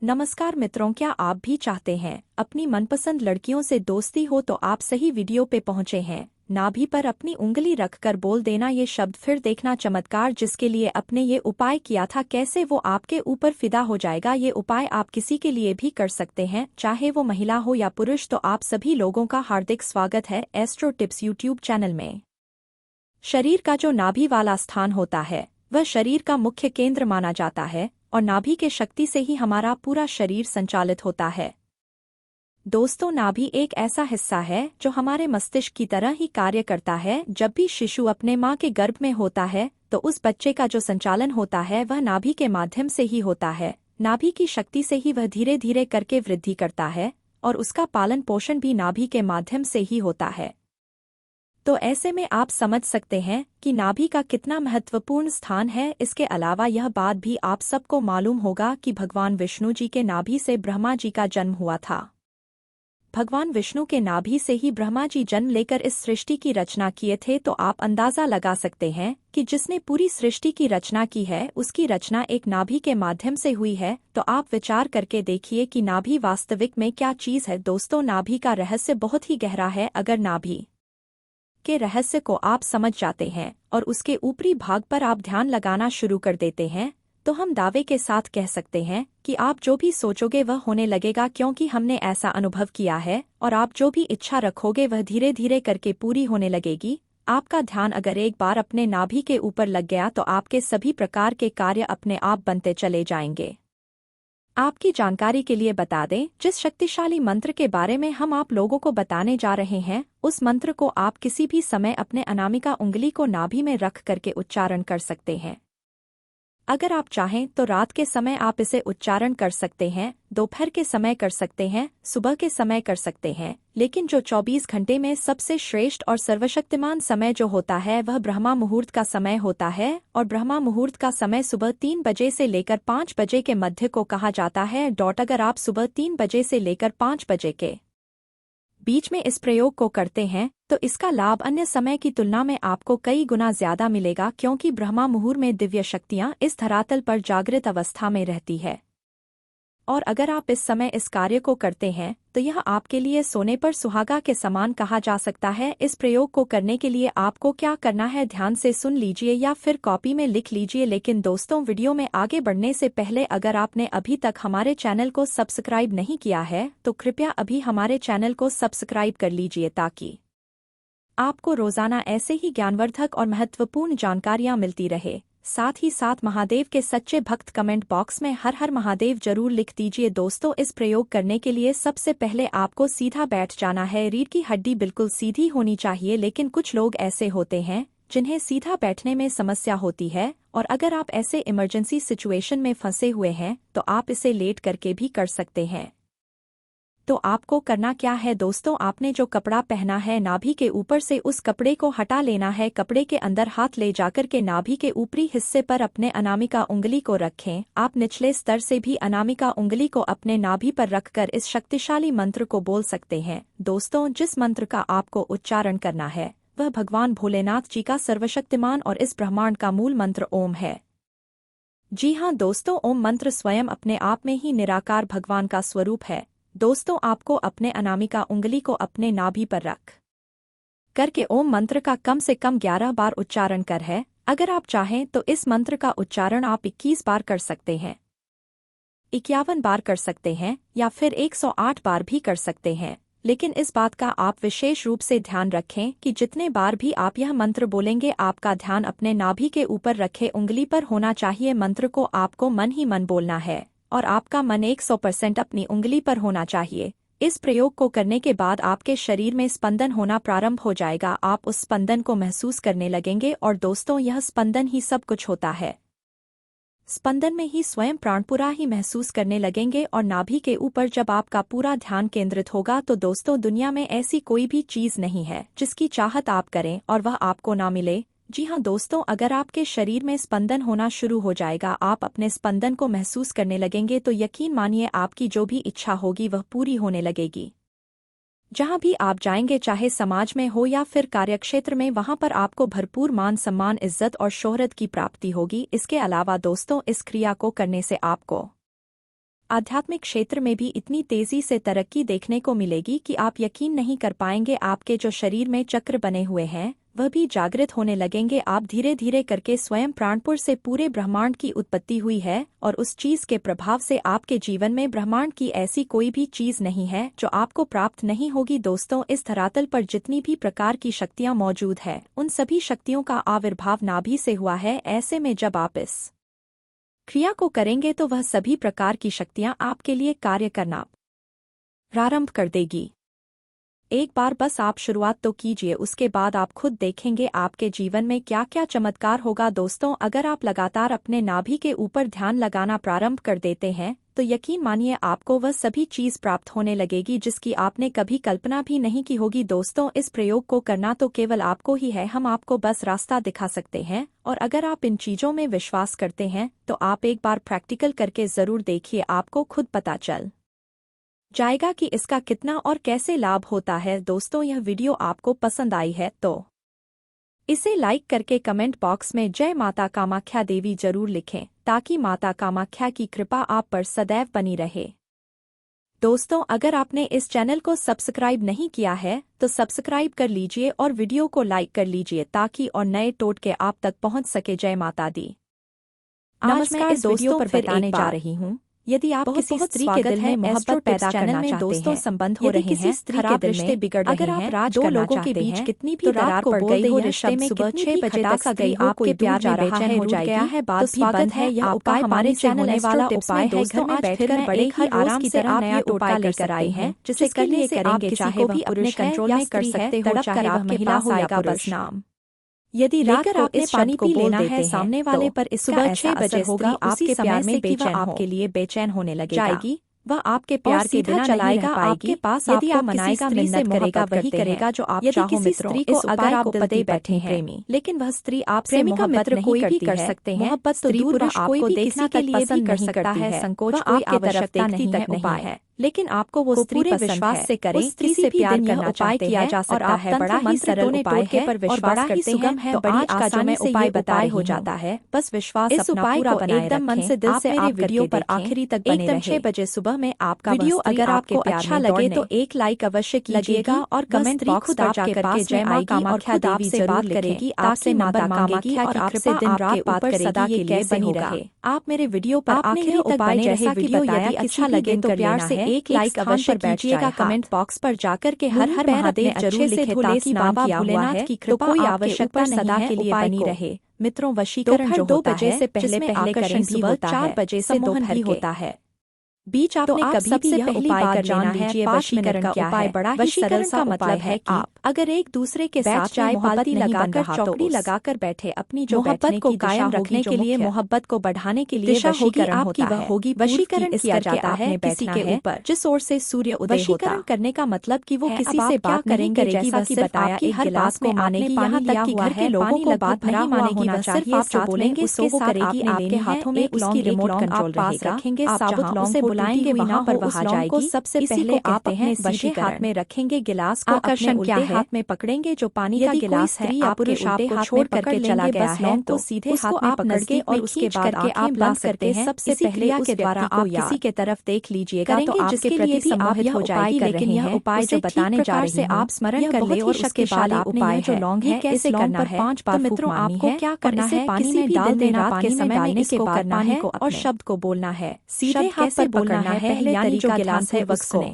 नमस्कार मित्रों, क्या आप भी चाहते हैं अपनी मनपसंद लड़कियों से दोस्ती हो तो आप सही वीडियो पे पहुंचे हैं। नाभि पर अपनी उंगली रखकर बोल देना ये शब्द, फिर देखना चमत्कार जिसके लिए आपने ये उपाय किया था कैसे वो आपके ऊपर फिदा हो जाएगा। ये उपाय आप किसी के लिए भी कर सकते हैं, चाहे वो महिला हो या पुरुष। तो आप सभी लोगों का हार्दिक स्वागत है एस्ट्रो टिप्स यूट्यूब चैनल में। शरीर का जो नाभि वाला स्थान होता है वह शरीर का मुख्य केंद्र माना जाता है और नाभि के शक्ति से ही हमारा पूरा शरीर संचालित होता है। दोस्तों, नाभि एक ऐसा हिस्सा है जो हमारे मस्तिष्क की तरह ही कार्य करता है। जब भी शिशु अपने माँ के गर्भ में होता है तो उस बच्चे का जो संचालन होता है वह नाभि के माध्यम से ही होता है। नाभि की शक्ति से ही वह धीरे धीरे करके वृद्धि करता है और उसका पालन पोषण भी नाभि के माध्यम से ही होता है। तो ऐसे में आप समझ सकते हैं कि नाभि का कितना महत्वपूर्ण स्थान है। इसके अलावा यह बात भी आप सबको मालूम होगा कि भगवान विष्णु जी के नाभि से ब्रह्मा जी का जन्म हुआ था। भगवान विष्णु के नाभि से ही ब्रह्मा जी जन्म लेकर इस सृष्टि की रचना किए थे। तो आप अंदाजा लगा सकते हैं कि जिसने पूरी सृष्टि की रचना की है उसकी रचना एक नाभि के माध्यम से हुई है। तो आप विचार करके देखिए कि नाभि वास्तविक में क्या चीज़ है। दोस्तों, नाभि का रहस्य बहुत ही गहरा है। अगर नाभि के रहस्य को आप समझ जाते हैं और उसके ऊपरी भाग पर आप ध्यान लगाना शुरू कर देते हैं तो हम दावे के साथ कह सकते हैं कि आप जो भी सोचोगे वह होने लगेगा, क्योंकि हमने ऐसा अनुभव किया है। और आप जो भी इच्छा रखोगे वह धीरे धीरे करके पूरी होने लगेगी। आपका ध्यान अगर एक बार अपने नाभि के ऊपर लग गया तो आपके सभी प्रकार के कार्य अपने आप बनते चले जाएंगे। आपकी जानकारी के लिए बता दें, जिस शक्तिशाली मंत्र के बारे में हम आप लोगों को बताने जा रहे हैं उस मंत्र को आप किसी भी समय अपने अनामिका उंगली को नाभि में रख करके उच्चारण कर सकते हैं। अगर आप चाहें तो रात के समय आप इसे उच्चारण कर सकते हैं, दोपहर के समय कर सकते हैं, सुबह के समय कर सकते हैं। लेकिन जो 24 घंटे में सबसे श्रेष्ठ और सर्वशक्तिमान समय जो होता है वह ब्रह्मा मुहूर्त का समय होता है। और ब्रह्मा मुहूर्त का समय सुबह 3 बजे से लेकर 5 बजे के मध्य को कहा जाता है। अगर आप सुबह 3 बजे से लेकर 5 बजे के बीच में इस प्रयोग को करते हैं तो इसका लाभ अन्य समय की तुलना में आपको कई गुना ज्यादा मिलेगा, क्योंकि ब्रह्मा मुहूर्त में दिव्य शक्तियां इस धरातल पर जागृत अवस्था में रहती है। और अगर आप इस समय इस कार्य को करते हैं तो यह आपके लिए सोने पर सुहागा के समान कहा जा सकता है। इस प्रयोग को करने के लिए आपको क्या करना है, ध्यान से सुन लीजिए या फिर कॉपी में लिख लीजिए। लेकिन दोस्तों, वीडियो में आगे बढ़ने से पहले अगर आपने अभी तक हमारे चैनल को सब्सक्राइब नहीं किया है तो कृपया अभी हमारे चैनल को सब्सक्राइब कर लीजिए ताकि आपको रोजाना ऐसे ही ज्ञानवर्धक और महत्वपूर्ण जानकारियां मिलती रहे। साथ ही साथ महादेव के सच्चे भक्त कमेंट बॉक्स में हर हर महादेव जरूर लिख दीजिए। दोस्तों, इस प्रयोग करने के लिए सबसे पहले आपको सीधा बैठ जाना है। रीढ़ की हड्डी बिल्कुल सीधी होनी चाहिए, लेकिन कुछ लोग ऐसे होते हैं जिन्हें सीधा बैठने में समस्या होती है। और अगर आप ऐसे इमरजेंसी सिचुएशन में फंसे हुए हैं तो आप इसे लेट करके भी कर सकते हैं। तो आपको करना क्या है दोस्तों, आपने जो कपड़ा पहना है नाभि के ऊपर से उस कपड़े को हटा लेना है। कपड़े के अंदर हाथ ले जाकर के नाभि के ऊपरी हिस्से पर अपने अनामिका उंगली को रखें। आप निचले स्तर से भी अनामिका उंगली को अपने नाभि पर रखकर इस शक्तिशाली मंत्र को बोल सकते हैं। दोस्तों, जिस मंत्र का आपको उच्चारण करना है वह भगवान भोलेनाथ जी का सर्वशक्तिमान और इस ब्रह्मांड का मूल मंत्र ओम है। जी हाँ दोस्तों, ओम मंत्र स्वयं अपने आप में ही निराकार भगवान का स्वरूप है। दोस्तों, आपको अपने अनामिका उंगली को अपने नाभि पर रख करके ओम मंत्र का कम से कम 11 बार उच्चारण कर है। अगर आप चाहें तो इस मंत्र का उच्चारण आप 21 बार कर सकते हैं, 51 बार कर सकते हैं या फिर 108 बार भी कर सकते हैं। लेकिन इस बात का आप विशेष रूप से ध्यान रखें कि जितने बार भी आप यह मंत्र बोलेंगे आपका ध्यान अपने नाभि के ऊपर रखे उंगली पर होना चाहिए। मंत्र को आपको मन ही मन बोलना है और आपका मन 100% अपनी उंगली पर होना चाहिए। इस प्रयोग को करने के बाद आपके शरीर में स्पंदन होना प्रारंभ हो जाएगा। आप उस स्पंदन को महसूस करने लगेंगे और दोस्तों, यह स्पंदन ही सब कुछ होता है। स्पंदन में ही स्वयं प्राणपुरा ही महसूस करने लगेंगे और नाभि के ऊपर जब आपका पूरा ध्यान केंद्रित होगा तो दोस्तों, दुनिया में ऐसी कोई भी चीज नहीं है जिसकी चाहत आप करें और वह आपको ना मिले। जी हाँ दोस्तों, अगर आपके शरीर में स्पंदन होना शुरू हो जाएगा, आप अपने स्पंदन को महसूस करने लगेंगे तो यकीन मानिए आपकी जो भी इच्छा होगी वह पूरी होने लगेगी। जहाँ भी आप जाएंगे, चाहे समाज में हो या फिर कार्यक्षेत्र में, वहाँ पर आपको भरपूर मान सम्मान, इज्जत और शोहरत की प्राप्ति होगी। इसके अलावा दोस्तों, इस क्रिया को करने से आपको आध्यात्मिक क्षेत्र में भी इतनी तेजी से तरक्की देखने को मिलेगी कि आप यकीन नहीं कर पाएंगे। आपके जो शरीर में चक्र बने हुए हैं वह भी जागृत होने लगेंगे। आप धीरे धीरे करके स्वयं प्राणपुर से पूरे ब्रह्मांड की उत्पत्ति हुई है और उस चीज के प्रभाव से आपके जीवन में ब्रह्मांड की ऐसी कोई भी चीज नहीं है जो आपको प्राप्त नहीं होगी। दोस्तों, इस धरातल पर जितनी भी प्रकार की शक्तियां मौजूद है उन सभी शक्तियों का आविर्भाव नाभि से हुआ है। ऐसे में जब आप इस क्रिया को करेंगे तो वह सभी प्रकार की शक्तियां आपके लिए कार्य करना प्रारंभ कर देगी। एक बार बस आप शुरुआत तो कीजिए, उसके बाद आप खुद देखेंगे आपके जीवन में क्या क्या चमत्कार होगा। दोस्तों, अगर आप लगातार अपने नाभि के ऊपर ध्यान लगाना प्रारंभ कर देते हैं तो यकीन मानिए आपको वह सभी चीज प्राप्त होने लगेगी जिसकी आपने कभी कल्पना भी नहीं की होगी। दोस्तों, इस प्रयोग को करना तो केवल आपको ही है, हम आपको बस रास्ता दिखा सकते हैं और अगर आप इन चीजों में विश्वास करते हैं तो आप एक बार प्रैक्टिकल करके जरूर देखिए, आपको खुद पता चल जाएगा कि इसका कितना और कैसे लाभ होता है। दोस्तों, यह वीडियो आपको पसंद आई है तो इसे लाइक करके कमेंट बॉक्स में जय माता कामाख्या देवी जरूर लिखें ताकि माता कामाख्या की कृपा आप पर सदैव बनी रहे। दोस्तों, अगर आपने इस चैनल को सब्सक्राइब नहीं किया है तो सब्सक्राइब कर लीजिए और वीडियो को लाइक कर लीजिए ताकि और नए टोटके आप तक पहुंच सके। जय माता दी। आज मैं इस वीडियो पर बताने जा रही हूँ, यदि आप किसी स्त्री के दिल में मोहब्बत पैदा करना चाहते हैं, दोस्तों संबंध हो रहे हैं, खराब रिश्ते बिगड़ रहे हैं, अगर आप राज दो लोगों के बीच कितनी भी दरार पड़ गई हो, रिश्ते में सुबह 6 बजे तक गई आपके प्यार में बेचैन हो जाएगी, तो स्वागत है। यह उपाय हमारे चैनल होने वाला उपाय है। घर में बैठकर बड़े ही आराम की तरह नया उपाय लेकर आए हैं जिसे करने से आप किसी को भी अपने कंट्रोल में कर सकते हो, चाहे वह महिला हो या पुरुष। नाम यदि रात को आपने पानी पी लेना है सामने वाले पर इस सुबह 6 बजे होगा आपके प्यार में बेचैन आपके लिए बेचैन होने लगेगी, वह आपके प्यार के बिना चलाएगा आपके पास, यदि आप मनाएगा मिन्नत करेगा वही करेगा जो आप चाहो। स्त्री को अगर आप दिल दे बैठे हैं प्रेमी, लेकिन वह स्त्री आपसे मोहब्बत नहीं करती है, सकते हैं मोहब्बत तो दूर पुरुष कोई भी किसी के लिए भी कर सकता है, संकोच आपकी तरफ देखती तक नहीं है, लेकिन आपको वो स्त्री विश्वास से करें, किसी से प्यार करना चाहते हैं और आप बड़ा ही सरल उपाय है पर विश्वास करते हैं, बड़ी आसानी से उपाय बताए हो जाता है। बस विश्वास इस उपाय को एकदम मन से दिल से आप वीडियो पर आखिरी तक बने रहें। 6 बजे सुबह में आपका वीडियो अगर आपको अच्छा लगे तो एक लाइक अवश्य कीजिएगा और कमेंट बॉक्स पर जाकर के जय मां कामाख्या देवी से बात करेगी, आपसे माता कामाख्या और आपसे दिन रात बात करेगी, ये कैसे होगा। आप मेरे वीडियो पर आखिरी तक बने रहे। वीडियो यदि अच्छा लगे तो प्यार से एक लाइक अवश्य कीजिएगा। कमेंट बॉक्स पर जाकर के हर हर महादेव जरूर लिखें ताकि बाबा भोलेनाथ की कृपा कोई आवश्यकता सदा के लिए बनी रहे। मित्रों, वशीकरण जो 2 बजे से पहले करें, सुबह 4 बजे से दोपहर भी होता है। बीच आपने कभी भी यह उपाय कर जान लीजिए। वशीकरण का उपाय बड़ा ही सरल सा मतलब है कि आप अगर एक दूसरे के साथ चाय पाती लगाकर चौकड़ी लगाकर बैठे, अपनी जो मोहब्बत को कायम रखने के लिए, मोहब्बत को बढ़ाने के लिए वशीकरण आपकी वह होगी। वशीकरण किया जाता है किसी के ऊपर जिस ओर से सूर्य उदय होता। वशीकरण करने का मतलब कि वो किसी से बात करेंगे जैसा कि बताया कि हर गिलास में आनेगी, यहाँ तक कि घर के लोगों को बात भरा मानेगी। वह सिर्फ आप जो बोलेंगे उसके करेगी। आपके हाथों में उसकी रिमोट कंट्रोल पास रखेंगे, साबुत लौंग बुलाएंगे वहाँ पर वह आ जाएगी। सबसे पहले आप अपने सीधे हाथ में रखेंगे गिलास को, आकर्षण उल्टे हाथ में पकड़ेंगे जो पानी का गिलास है। आप पुरुष आपको छोड़ करके चला गया है तो सीधे हाथ में पकड़ के और उसके बाद आप बंद करते हैं। सबसे पहले के द्वारा आप किसी के तरफ देख लीजिएगा तो आपके प्रति सम्मोहित हो जाएगी। लेकिन यह उपाय जो बताने जा रही हूं, आप स्मरण कर ले और उसके बाद उपाय जो लौंग है कैसे करना है। 5 बार मित्रों आपको क्या करना है, पानी में डाल देना, पानी में डालने के बाद पानी को और शब्द को बोलना है। सीधे हाथ पर बोलना है। पहले तरीका गिलास है उसको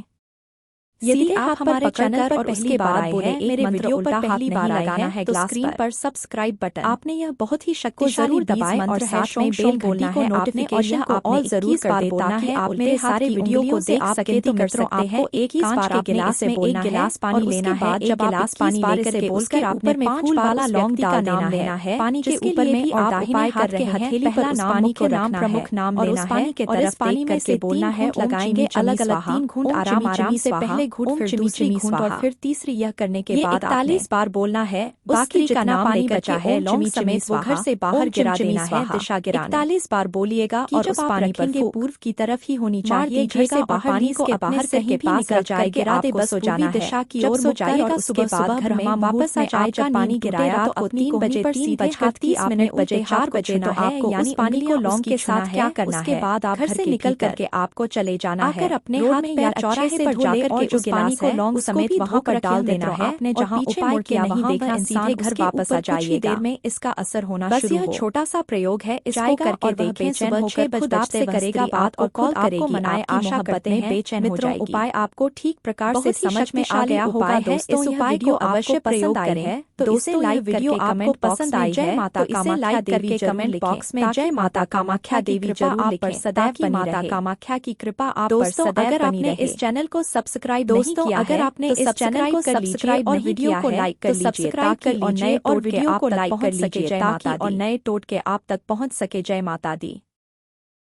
यदि आप हमारे चैनल पर पहली बार बोले मेरे वीडियो पर पहली बार लगाना है तो स्क्रीन पर सब्सक्राइब बटन आपने यह बहुत ही शक्तिशाली दबाएं और साथ में बेल बोलना है नोटिफिकेशन को ऑल जरूर कर देना है। आप मेरे सारे वीडियो को देख सके तो मित्रों आपको एक ही कांच के गिलास में एक गिलास पानी लेना है। जब गिलास पानी लेकर के बोलकर आपने 5 वाला लौंग डाल देना है। पानी के ऊपर में और दाहिने हाथ के हथेली पर उस पानी के नाम प्रमुख नाम लेना है और इस पानी में से बोलना है लगाएंगे अलग अलग 3 घूंट आराम आराम से पहले घूंट, फिर दूसरी घूंट और फिर तीसरी। यह करने के बाद 41 बार बोलना है। बाकी का नाम पानी बचा है लौंग समेत वो घर से बाहर गिरा देना है। दिशा गिराना 41 बार बोलिएगा और उस पानी पर पूर्व की तरफ ही होनी चाहिए। घर से बाहर पानी को बाहर कहीं भी निकल जाए गिरा दे, बस हो जाना दिशा की ओर हो जाएगा। उसके बाद घर में वापस आ जाए। जब पानी गिराया तो आपको 3 बजे 3:30 बजे 4 बजे तो आपको यानी पानी को लौंग के साथ क्या करना है। उसके बाद आप घर से निकल करके आपको चले जाना है। आकर अपने हाथ या चौराहे पर जाकर के उस पानी को लौंग समेत वहां पर डाल देना है। आपने जहां उपाय किया नहीं देखना, सीधे घर वापस आ जाइए। देर में इसका असर होना शुरू हो। बस यह छोटा सा प्रयोग है, इसको करके देखें। सुबह 6 बजे आपसे करेगा बात और कॉल करेगी। मनाए आशा करते हैं बेचैन हो जाएगी। उपाय आपको ठीक प्रकार से समझ में आ गया होगा है। इस उपाय को अवश्य प्रयोग करें। तो इसे लाइक वीडियो आपको पसंद आई है तो इसे लाइक करके कमेंट बॉक्स में जय माता कामाख्या देवी जरूर आप पर सदैव बनी माता कामाख्या की कृपा आप पर सदैव बनी रहे। अगर आपने इस चैनल को सब्सक्राइब नहीं किया है, अगर आपने इस चैनल को सब्सक्राइब और वीडियो को लाइक कर लीजिए ताकि और नए और वीडियो को लाइक कर लीजिए ताकि और नए टोटके आप तक पहुंच सके। जय माता दी।